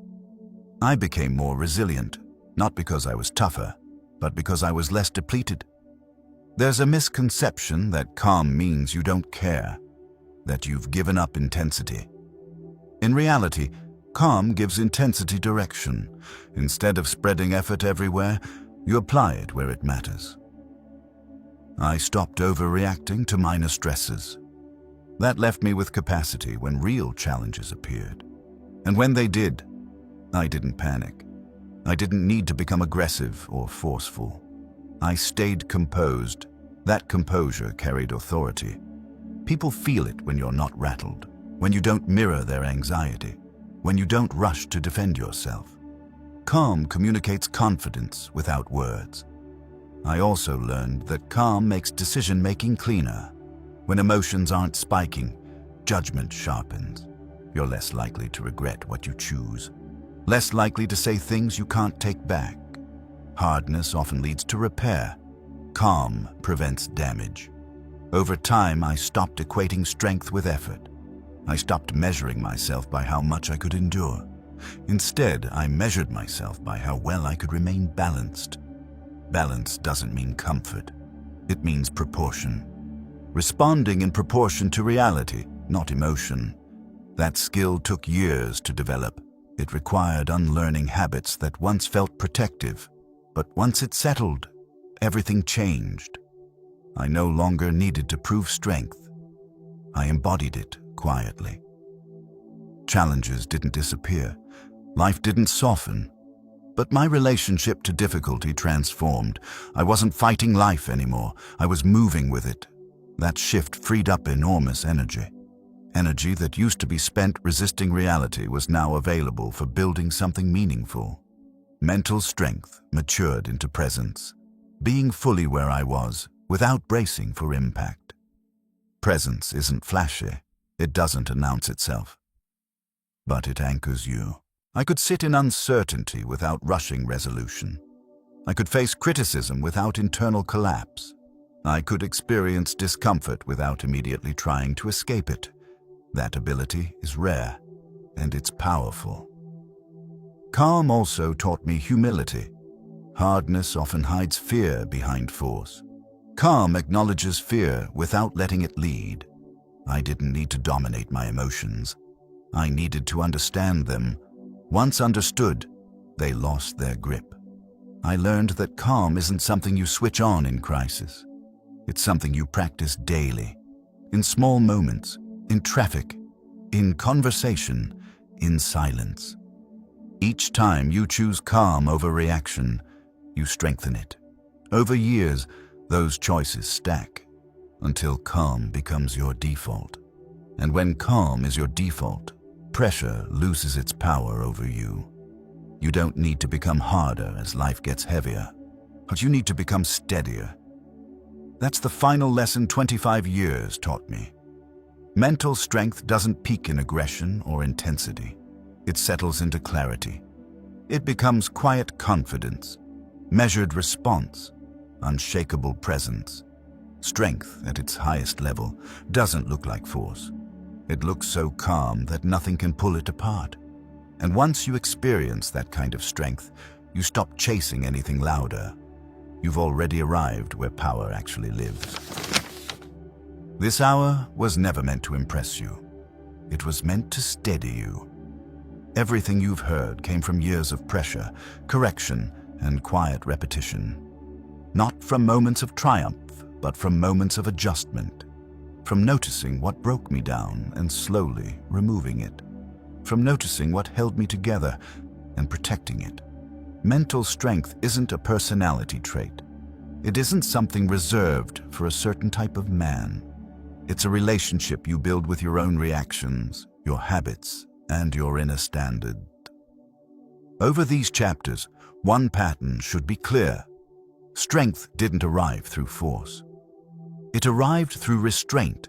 I became more resilient, not because I was tougher, but because I was less depleted. There's a misconception that calm means you don't care, that you've given up intensity. In reality, calm gives intensity direction. Instead of spreading effort everywhere, you apply it where it matters. I stopped overreacting to minor stresses. That left me with capacity when real challenges appeared. And when they did, I didn't panic. I didn't need to become aggressive or forceful. I stayed composed. That composure carried authority. People feel it when you're not rattled, when you don't mirror their anxiety, when you don't rush to defend yourself. Calm communicates confidence without words. I also learned that calm makes decision-making cleaner. When emotions aren't spiking, judgment sharpens. You're less likely to regret what you choose, less likely to say things you can't take back. Hardness often leads to repair. Calm prevents damage. Over time, I stopped equating strength with effort. I stopped measuring myself by how much I could endure. Instead, I measured myself by how well I could remain balanced. Balance doesn't mean comfort. It means proportion. Responding in proportion to reality, not emotion. That skill took years to develop. It required unlearning habits that once felt protective. But once it settled, everything changed. I no longer needed to prove strength. I embodied it quietly. Challenges didn't disappear. Life didn't soften. But my relationship to difficulty transformed. I wasn't fighting life anymore. I was moving with it. That shift freed up enormous energy. Energy that used to be spent resisting reality was now available for building something meaningful. Mental strength matured into presence, being fully where I was, without bracing for impact. Presence isn't flashy. It doesn't announce itself. But it anchors you. I could sit in uncertainty without rushing resolution. I could face criticism without internal collapse. I could experience discomfort without immediately trying to escape it. That ability is rare, and it's powerful. Calm also taught me humility. Hardness often hides fear behind force. Calm acknowledges fear without letting it lead. I didn't need to dominate my emotions. I needed to understand them. Once understood, they lost their grip. I learned that calm isn't something you switch on in crisis. It's something you practice daily, in small moments, in traffic, in conversation, in silence. Each time you choose calm over reaction, you strengthen it. Over years, those choices stack, until calm becomes your default. And when calm is your default, pressure loses its power over you. You don't need to become harder as life gets heavier, but you need to become steadier. That's the final lesson 25 years taught me. Mental strength doesn't peak in aggression or intensity. It settles into clarity. It becomes quiet confidence, measured response, unshakable presence. Strength at its highest level doesn't look like force. It looks so calm that nothing can pull it apart. And once you experience that kind of strength, you stop chasing anything louder. You've already arrived where power actually lives. This hour was never meant to impress you. It was meant to steady you. Everything you've heard came from years of pressure, correction, and quiet repetition. Not from moments of triumph, but from moments of adjustment. From noticing what broke me down and slowly removing it. From noticing what held me together and protecting it. Mental strength isn't a personality trait. It isn't something reserved for a certain type of man. It's a relationship you build with your own reactions, your habits, and your inner standard. Over these chapters, one pattern should be clear. Strength didn't arrive through force. It arrived through restraint,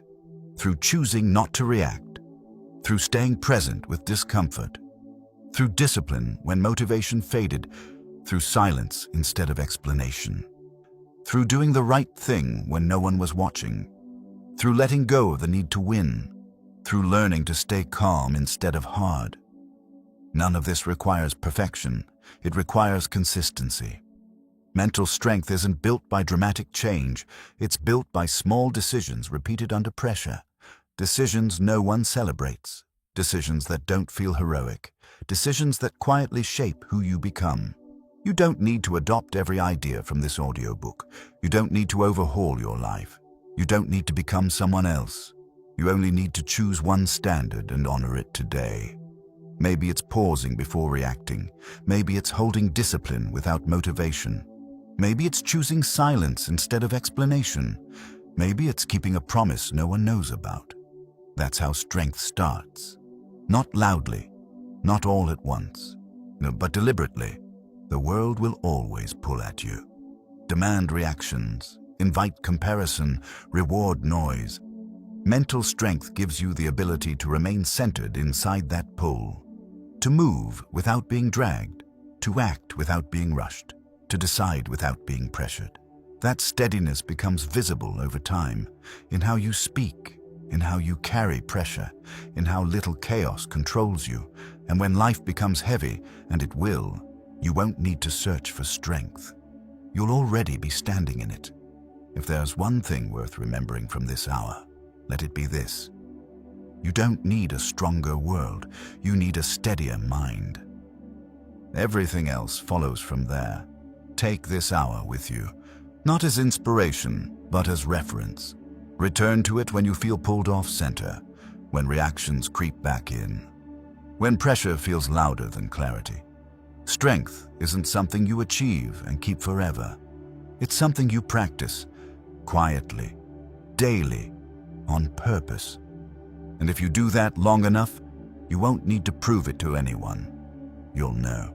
through choosing not to react, through staying present with discomfort, through discipline when motivation faded, through silence instead of explanation, through doing the right thing when no one was watching, through letting go of the need to win, through learning to stay calm instead of hard. None of this requires perfection. It requires consistency. Mental strength isn't built by dramatic change. It's built by small decisions repeated under pressure. Decisions no one celebrates. Decisions that don't feel heroic. Decisions that quietly shape who you become. You don't need to adopt every idea from this audiobook. You don't need to overhaul your life. You don't need to become someone else. You only need to choose one standard and honor it today. Maybe it's pausing before reacting. Maybe it's holding discipline without motivation. Maybe it's choosing silence instead of explanation. Maybe it's keeping a promise no one knows about. That's how strength starts. Not loudly, not all at once, but deliberately. The world will always pull at you. Demand reactions, invite comparison, reward noise. Mental strength gives you the ability to remain centered inside that pull. To move without being dragged, to act without being rushed, to decide without being pressured. That steadiness becomes visible over time, in how you speak, in how you carry pressure, in how little chaos controls you, and when life becomes heavy, and it will, you won't need to search for strength. You'll already be standing in it. If there's one thing worth remembering from this hour, let it be this. You don't need a stronger world, you need a steadier mind. Everything else follows from there. Take this hour with you, not as inspiration, but as reference. Return to it when you feel pulled off center, when reactions creep back in, when pressure feels louder than clarity. Strength isn't something you achieve and keep forever. It's something you practice, quietly, daily, on purpose. And if you do that long enough, you won't need to prove it to anyone. You'll know.